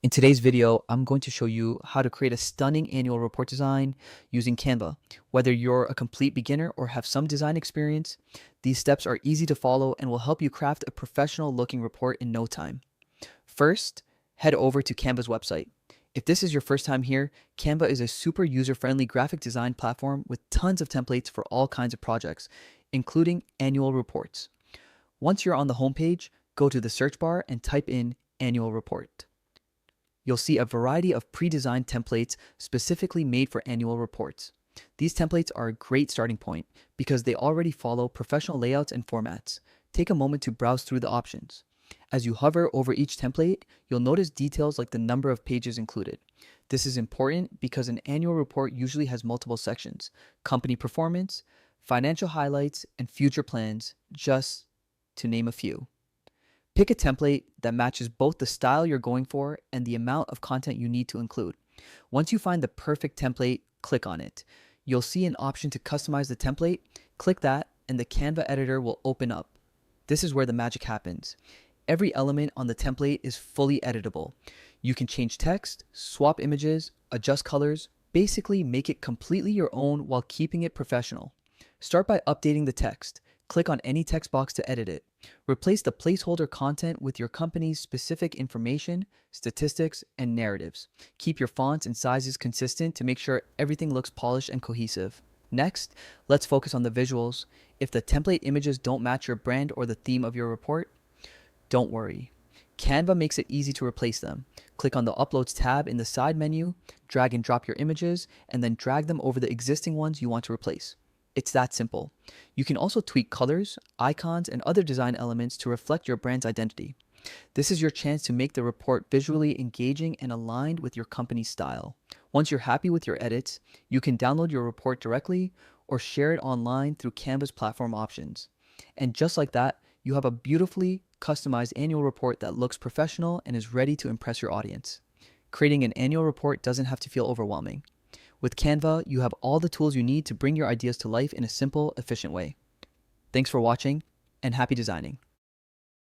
In today's video, I'm going to show you how to create a stunning annual report design using Canva. Whether you're a complete beginner or have some design experience, these steps are easy to follow and will help you craft a professional looking report in no time. First, head over to Canva's website. If this is your first time here, Canva is a super user-friendly graphic design platform with tons of templates for all kinds of projects, including annual reports. Once you're on the homepage, go to the search bar and type in annual report. You'll see a variety of pre-designed templates specifically made for annual reports. These templates are a great starting point because they already follow professional layouts and formats. Take a moment to browse through the options. As you hover over each template, you'll notice details like the number of pages included. This is important because an annual report usually has multiple sections: company performance, financial highlights, and future plans, just to name a few. Pick a template that matches both the style you're going for and the amount of content you need to include. Once you find the perfect template, click on it. You'll see an option to customize the template. Click that and the Canva editor will open up. This is where the magic happens. Every element on the template is fully editable. You can change text, swap images, adjust colors, basically make it completely your own while keeping it professional. Start by updating the text. Click on any text box to edit it. Replace the placeholder content with your company's specific information, statistics, and narratives. Keep your fonts and sizes consistent to make sure everything looks polished and cohesive. Next, let's focus on the visuals. If the template images don't match your brand or the theme of your report, don't worry. Canva makes it easy to replace them. Click on the Uploads tab in the side menu, drag and drop your images, and then drag them over the existing ones you want to replace. It's that simple. You can also tweak colors, icons, and other design elements to reflect your brand's identity. This is your chance to make the report visually engaging and aligned with your company's style. Once you're happy with your edits, you can download your report directly or share it online through Canva's platform options. And just like that, you have a beautifully customized annual report that looks professional and is ready to impress your audience. Creating an annual report doesn't have to feel overwhelming. With Canva, you have all the tools you need to bring your ideas to life in a simple, efficient way. Thanks for watching, and happy designing.